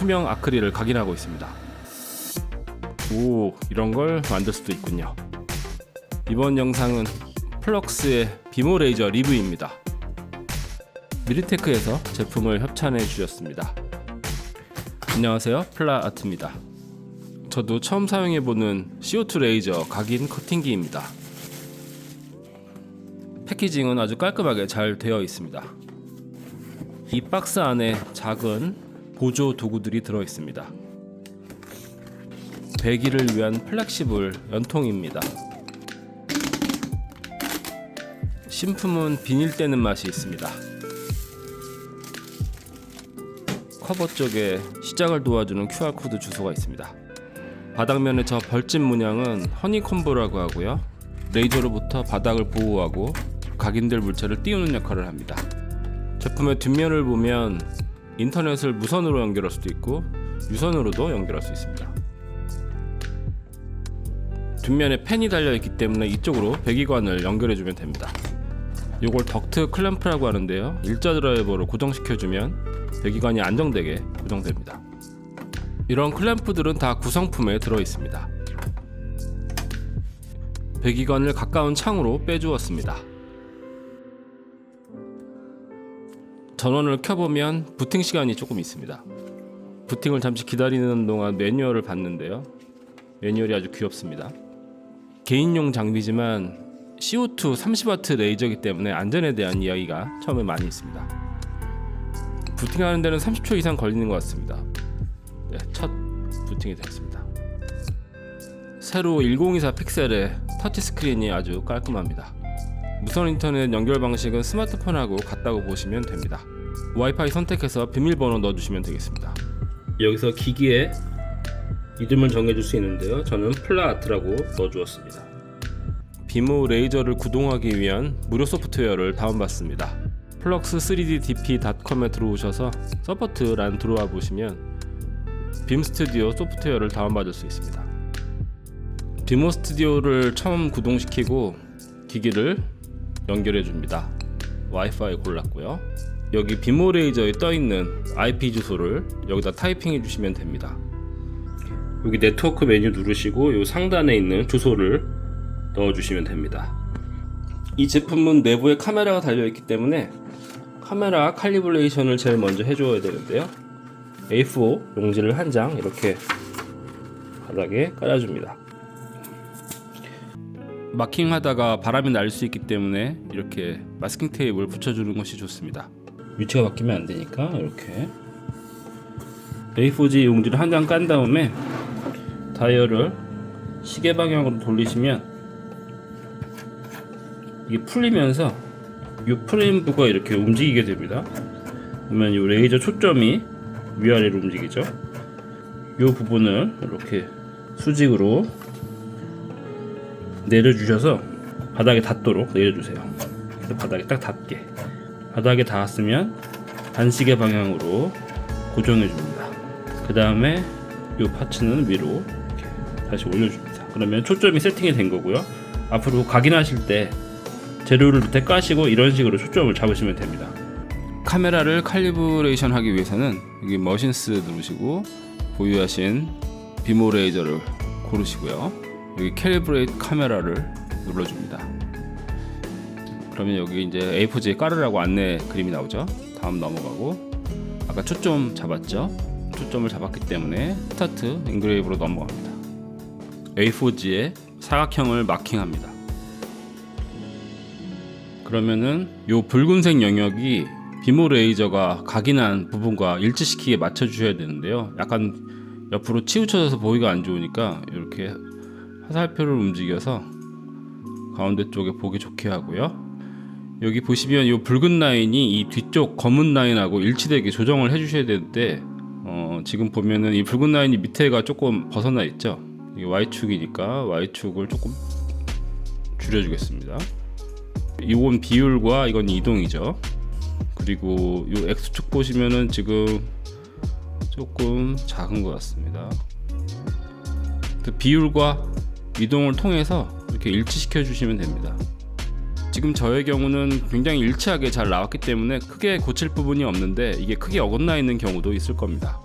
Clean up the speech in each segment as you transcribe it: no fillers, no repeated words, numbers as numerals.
투명 아크릴을 각인하고 있습니다. 오, 이런 걸 만들 수도 있군요. 이번 영상은 플럭스의 비모 레이저 리뷰입니다. 미리테크에서 제품을 협찬해 주셨습니다. 안녕하세요, 플라아트입니다. 저도 처음 사용해보는 CO2 레이저 각인 커팅기입니다. 패키징은 아주 깔끔하게 잘 되어 있습니다. 이 박스 안에 작은 보조 도구들이 들어 있습니다. 배기를 위한 플렉시블 연통입니다. 신품은 비닐 떼는 맛이 있습니다. 커버 쪽에 시작을 도와주는 QR코드 주소가 있습니다. 바닥면의 저 벌집 문양은 허니콤보라고 하고요. 레이저로부터 바닥을 보호하고 각인될 물체를 띄우는 역할을 합니다. 제품의 뒷면을 보면 인터넷을 무선으로 연결할 수도 있고 유선으로도 연결할 수 있습니다. 뒷면에 팬이 달려있기 때문에 이쪽으로 배기관을 연결해주면 됩니다. 이걸 덕트 클램프라고 하는데요, 일자 드라이버로 고정시켜주면 배기관이 안정되게 고정됩니다. 이런 클램프들은 다 구성품에 들어있습니다. 배기관을 가까운 창으로 빼주었습니다. 전원을 켜보면 부팅 시간이 조금 있습니다. 부팅을 잠시 기다리는 동안 매뉴얼을 봤는데요, 매뉴얼이 아주 귀엽습니다. 개인용 장비지만 CO2 30W 레이저이기 때문에 안전에 대한 이야기가 처음에 많이 있습니다. 부팅하는 데는 30초 이상 걸리는 것 같습니다. 네, 첫 부팅이 됐습니다. 세로 1024 픽셀의 터치스크린이 아주 깔끔합니다. 무선 인터넷 연결 방식은 스마트폰하고 같다고 보시면 됩니다. 와이파이 선택해서 비밀번호 넣어주시면 되겠습니다. 여기서 기기의 이름을 정해줄 수 있는데요, 저는 플라아트라고 넣어주었습니다. 비모 레이저를 구동하기 위한 무료 소프트웨어를 다운받습니다. flux3ddp.com에 들어오셔서 서포트란 들어와 보시면 빔 스튜디오 소프트웨어를 다운받을 수 있습니다. 비모 스튜디오를 처음 구동시키고 기기를 연결해 줍니다. 와이파이 골랐고요. 여기 비모 레이저에 떠있는 IP 주소를 여기다 타이핑해 주시면 됩니다. 여기 네트워크 메뉴 누르시고 이 상단에 있는 주소를 넣어주시면 됩니다. 이 제품은 내부에 카메라가 달려있기 때문에 카메라 칼리브레이션을 제일 먼저 해줘야 되는데요, A4 용지를 한 장 이렇게 바닥에 깔아줍니다. 마킹하다가 바람이 날 수 있기 때문에 이렇게 마스킹 테이프를 붙여주는 것이 좋습니다. 위치가 바뀌면 안 되니까 이렇게 A4지 용지를 한 장 깐 다음에 다이얼을 시계 방향으로 돌리시면 이게 풀리면서 이 프레임부가 이렇게 움직이게 됩니다. 그러면 이 레이저 초점이 위아래로 움직이죠. 이 부분을 이렇게 수직으로 내려주셔서 바닥에 닿도록 내려주세요. 그래서 바닥에 딱 닿게. 바닥에 닿았으면 반시계 방향으로 고정해줍니다. 그 다음에 이 파츠는 위로 이렇게 다시 올려줍니다. 그러면 초점이 세팅이 된 거고요. 앞으로 각인하실 때 재료를 밑에 까시고 이런 식으로 초점을 잡으시면 됩니다. 카메라를 칼리브레이션 하기 위해서는 여기 머신스 누르시고 보유하신 비모 레이저를 고르시고요. 여기 캘리브레이트 카메라를 눌러줍니다. 그러면 여기 이제 A4지에 깔으라고 안내 그림이 나오죠. 다음 넘어가고 아까 초점 잡았죠. 초점을 잡았기 때문에 스타트 인그레이브로 넘어갑니다. A4지에 사각형을 마킹합니다. 그러면은 요 붉은색 영역이 비모 레이저가 각인한 부분과 일치시키게 맞춰주셔야 되는데요, 약간 옆으로 치우쳐져서 보기가 안 좋으니까 이렇게 화살표를 움직여서 가운데 쪽에 보기 좋게 하고요. 여기 보시면 이 붉은 라인이 이 뒤쪽 검은 라인하고 일치되게 조정을 해주셔야 되는데 지금 보면은 이 붉은 라인이 밑에가 조금 벗어나 있죠. 이게 Y축이니까 Y축을 조금 줄여주겠습니다. 이건 비율과 이건 이동이죠. 그리고 이 X축 보시면은 지금 조금 작은 것 같습니다. 비율과 이동을 통해서 이렇게 일치시켜 주시면 됩니다. 지금 저의 경우는 굉장히 일치하게 잘 나왔기 때문에 크게 고칠 부분이 없는데 이게 크게 어긋나 있는 경우도 있을 겁니다.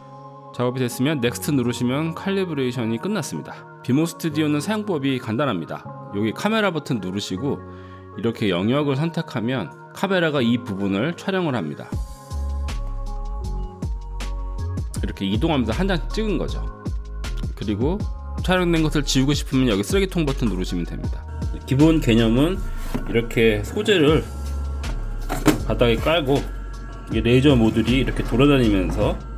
작업이 됐으면 넥스트 누르시면 칼리브레이션이 끝났습니다. 비모 스튜디오는 사용법이 간단합니다. 여기 카메라 버튼 누르시고 이렇게 영역을 선택하면 카메라가 이 부분을 촬영을 합니다. 이렇게 이동하면서 한 장 찍은 거죠. 그리고 촬영된 것을 지우고 싶으면 여기 쓰레기통 버튼 누르시면 됩니다. 기본 개념은 이렇게 소재를 바닥에 깔고 이 레이저 모듈이 이렇게 돌아다니면서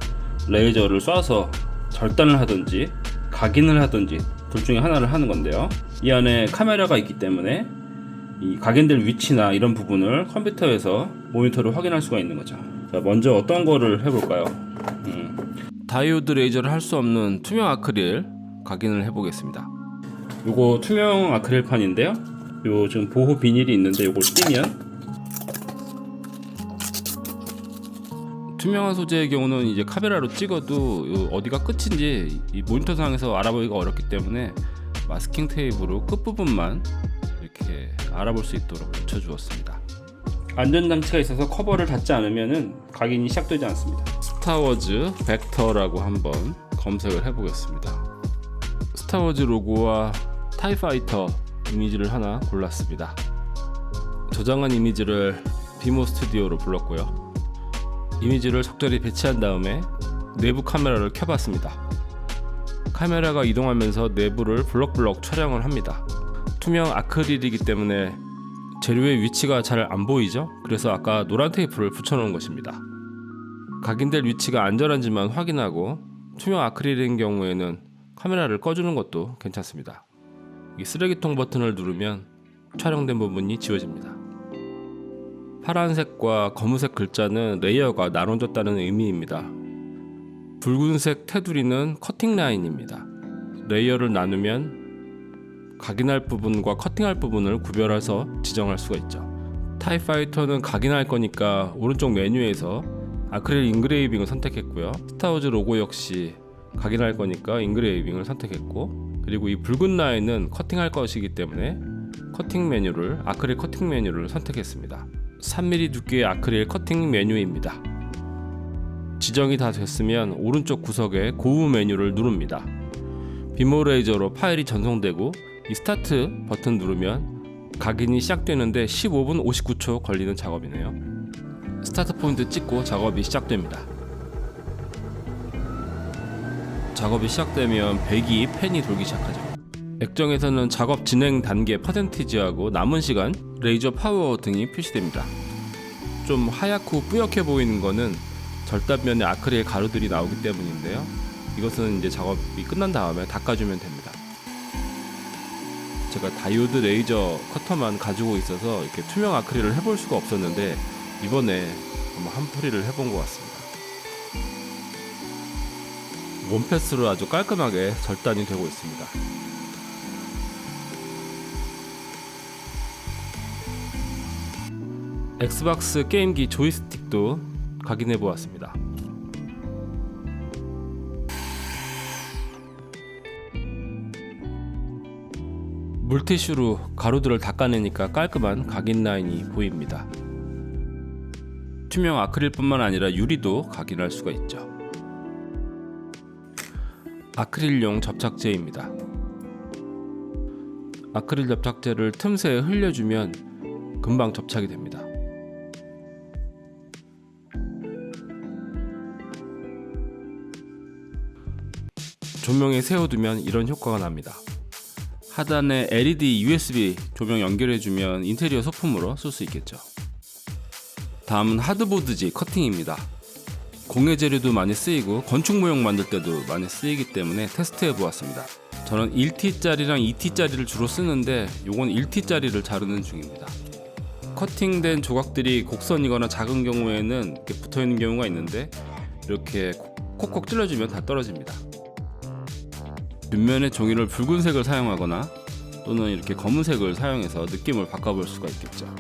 레이저를 쏴서 절단을 하든지 각인을 하든지 둘 중에 하나를 하는 건데요. 이 안에 카메라가 있기 때문에 이 각인될 위치나 이런 부분을 컴퓨터에서 모니터로 확인할 수가 있는 거죠. 자, 먼저 어떤 거를 해볼까요? 다이오드 레이저를 할 수 없는 투명 아크릴 각인을 해보겠습니다. 요거 투명 아크릴판인데요. 요 지금 보호 비닐이 있는데 요걸 띄면 투명한 소재의 경우는 이제 카메라로 찍어도 어디가 끝인지 이 모니터 상에서 알아보기가 어렵기 때문에 마스킹 테이프로 끝부분만 이렇게 알아볼 수 있도록 붙여주었습니다. 안전장치가 있어서 커버를 닫지 않으면 각인이 시작되지 않습니다. 스타워즈 벡터라고 한번 검색을 해보겠습니다. 스타워즈 로고와 타이파이터 이미지를 하나 골랐습니다. 저장한 이미지를 비모 스튜디오로 불렀고요. 이미지를 적절히 배치한 다음에 내부 카메라를 켜봤습니다. 카메라가 이동하면서 내부를 블럭블럭 촬영을 합니다. 투명 아크릴이기 때문에 재료의 위치가 잘 안 보이죠? 그래서 아까 노란 테이프를 붙여놓은 것입니다. 각인될 위치가 안전한지만 확인하고 투명 아크릴인 경우에는 카메라를 꺼주는 것도 괜찮습니다. 이 쓰레기통 버튼을 누르면 촬영된 부분이 지워집니다. 파란색과 검은색 글자는 레이어가 나눠졌다는 의미입니다. 붉은색 테두리는 커팅 라인입니다. 레이어를 나누면 각인할 부분과 커팅할 부분을 구별해서 지정할 수가 있죠. 타이파이터는 각인할 거니까 오른쪽 메뉴에서 아크릴 인그레이빙을 선택했고요. 스타워즈 로고 역시 각인할 거니까 인그레이빙을 선택했고, 그리고 이 붉은 라인은 커팅할 것이기 때문에 아크릴 커팅 메뉴를 선택했습니다. 3mm 두께의 아크릴 커팅 메뉴입니다. 지정이 다 됐으면 오른쪽 구석에 고우 메뉴를 누릅니다. 비모 레이저로 파일이 전송되고 이 스타트 버튼 누르면 각인이 시작되는데 15분 59초 걸리는 작업이네요. 스타트 포인트 찍고 작업이 시작됩니다. 작업이 시작되면 배기 펜이 돌기 시작하죠. 액정에서는 작업 진행 단계 퍼센티지하고 남은 시간, 레이저 파워 등이 표시됩니다. 좀 하얗고 뿌옇게 보이는 거는 절단면에 아크릴 가루들이 나오기 때문인데요. 이것은 이제 작업이 끝난 다음에 닦아주면 됩니다. 제가 다이오드 레이저 커터만 가지고 있어서 이렇게 투명 아크릴을 해볼 수가 없었는데 이번에 한번 한풀이를 해본 것 같습니다. 원패스로 아주 깔끔하게 절단이 되고 있습니다. 엑스박스 게임기 조이스틱도 각인해 보았습니다. 물티슈로 가루들을 닦아내니까 깔끔한 각인 라인이 보입니다. 투명 아크릴뿐만 아니라 유리도 각인할 수가 있죠. 아크릴용 접착제입니다. 아크릴 접착제를 틈새에 흘려주면 금방 접착이 됩니다. 조명에 세워두면 이런 효과가 납니다. 하단에 LED USB 조명 연결해주면 인테리어 소품으로 쓸 수 있겠죠. 다음은 하드보드지 커팅입니다. 공예 재료도 많이 쓰이고 건축 모형 만들 때도 많이 쓰이기 때문에 테스트해 보았습니다. 저는 1T짜리랑 2T짜리를 주로 쓰는데 요건 1T짜리를 자르는 중입니다. 커팅된 조각들이 곡선이거나 작은 경우에는 이렇게 붙어있는 경우가 있는데 이렇게 콕콕 찔러주면 다 떨어집니다. 뒷면의 종이를 붉은색을 사용하거나 또는 이렇게 검은색을 사용해서 느낌을 바꿔볼 수가 있겠죠.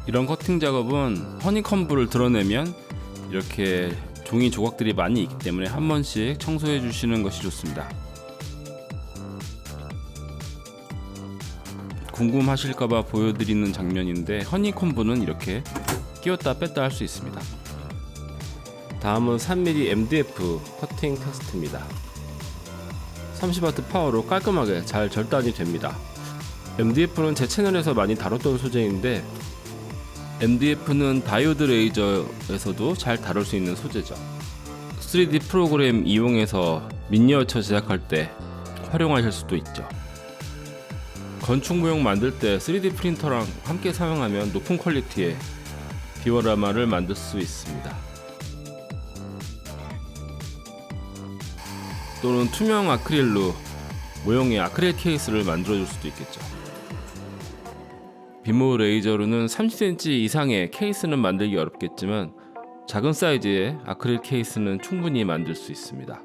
이런 커팅 작업은 허니콤브를 드러내면 이렇게 종이 조각들이 많이 있기 때문에 한 번씩 청소해 주시는 것이 좋습니다. 궁금하실까봐 보여드리는 장면인데 허니콤브는 이렇게 끼웠다 뺐다 할 수 있습니다. 다음은 3mm MDF 커팅 테스트입니다. 30W 파워로 깔끔하게 잘 절단이 됩니다. MDF는 제 채널에서 많이 다뤘던 소재인데 MDF는 다이오드 레이저에서도 잘 다룰 수 있는 소재죠. 3D 프로그램 이용해서 미니어처 제작할 때 활용하실 수도 있죠. 건축 모형 만들 때 3D 프린터랑 함께 사용하면 높은 퀄리티의 디오라마를 만들 수 있습니다. 또는 투명 아크릴로 모형의 아크릴 케이스를 만들어 줄 수도 있겠죠. 비모 레이저로는 30cm 이상의 케이스는 만들기 어렵겠지만 작은 사이즈의 아크릴 케이스는 충분히 만들 수 있습니다.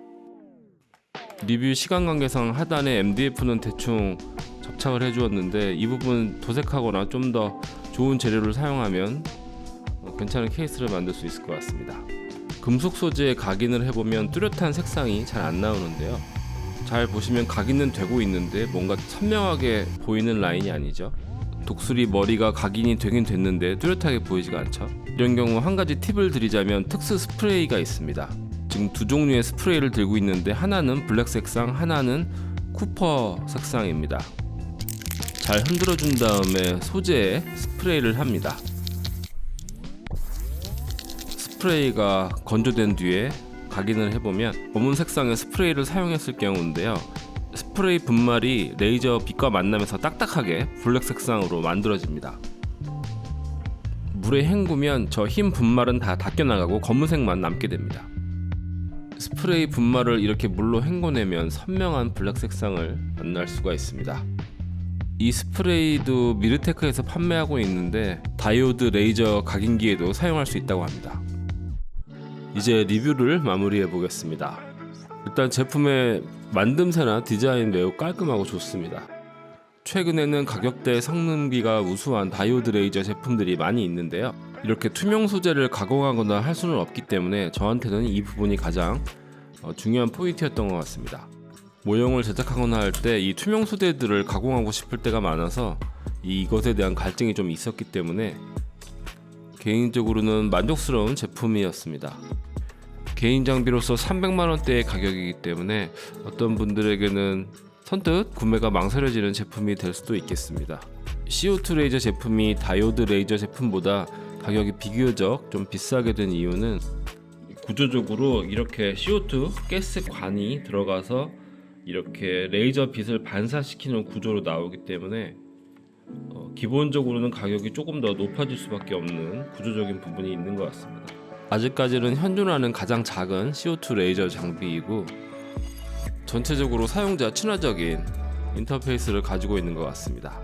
리뷰 시간 관계상 하단에 MDF는 대충 접착을 해주었는데 이 부분 도색하거나 좀 더 좋은 재료를 사용하면 괜찮은 케이스를 만들 수 있을 것 같습니다. 금속 소재에 각인을 해보면 뚜렷한 색상이 잘 안 나오는데요. 잘 보시면 각인은 되고 있는데 뭔가 선명하게 보이는 라인이 아니죠. 독수리 머리가 각인이 되긴 됐는데 뚜렷하게 보이지가 않죠. 이런 경우 한 가지 팁을 드리자면 특수 스프레이가 있습니다. 지금 두 종류의 스프레이를 들고 있는데 하나는 블랙 색상, 하나는 쿠퍼 색상입니다. 잘 흔들어 준 다음에 소재에 스프레이를 합니다. 스프레이가 건조된 뒤에 각인을 해보면 검은 색상의 스프레이를 사용했을 경우인데요. 스프레이 분말이 레이저 빛과 만나면서 딱딱하게 블랙 색상으로 만들어집니다. 물에 헹구면 저 흰 분말은 다 닦여나가고 검은색만 남게 됩니다. 스프레이 분말을 이렇게 물로 헹궈내면 선명한 블랙 색상을 만날 수가 있습니다. 이 스프레이도 미르테크에서 판매하고 있는데 다이오드 레이저 각인기에도 사용할 수 있다고 합니다. 이제 리뷰를 마무리해 보겠습니다. 일단 제품의 만듦새나 디자인 매우 깔끔하고 좋습니다. 최근에는 가격대 성능비가 우수한 다이오드 레이저 제품들이 많이 있는데요. 이렇게 투명 소재를 가공하거나 할 수는 없기 때문에 저한테는 이 부분이 가장 중요한 포인트였던 것 같습니다. 모형을 제작하거나 할 때 이 투명 소재들을 가공하고 싶을 때가 많아서 이것에 대한 갈증이 좀 있었기 때문에 개인적으로는 만족스러운 제품이었습니다. 개인 장비로서 300만원대의 가격이기 때문에 어떤 분들에게는 선뜻 구매가 망설여지는 제품이 될 수도 있겠습니다. CO2 레이저 제품이 다이오드 레이저 제품보다 가격이 비교적 좀 비싸게 된 이유는 구조적으로 이렇게 CO2 가스관이 들어가서 이렇게 레이저 빛을 반사시키는 구조로 나오기 때문에 기본적으로는 가격이 조금 더 높아질 수밖에 없는 구조적인 부분이 있는 것 같습니다. 아직까지는 현존하는 가장 작은 CO2 레이저 장비이고 전체적으로 사용자 친화적인 인터페이스를 가지고 있는 것 같습니다.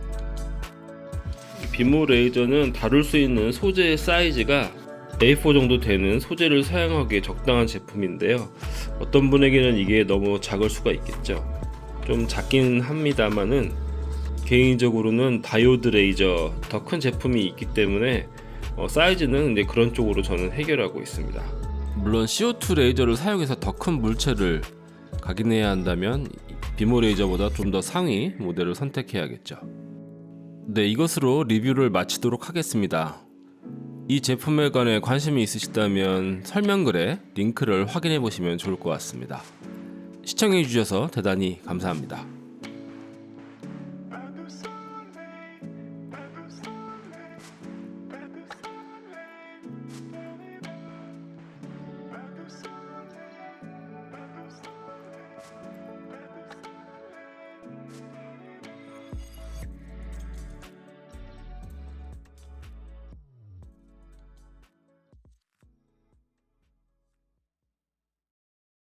비모 레이저는 다룰 수 있는 소재의 사이즈가 A4 정도 되는 소재를 사용하기에 적당한 제품인데요. 어떤 분에게는 이게 너무 작을 수가 있겠죠. 좀 작긴 합니다만은 개인적으로는 다이오드 레이저 더 큰 제품이 있기 때문에 사이즈는 이제 그런 쪽으로 저는 해결하고 있습니다. 물론 CO2 레이저를 사용해서 더 큰 물체를 각인해야 한다면 비모 레이저보다 좀 더 상위 모델을 선택해야겠죠. 네, 이것으로 리뷰를 마치도록 하겠습니다. 이 제품에 관해 관심이 있으시다면 설명글에 링크를 확인해 보시면 좋을 것 같습니다. 시청해 주셔서 대단히 감사합니다.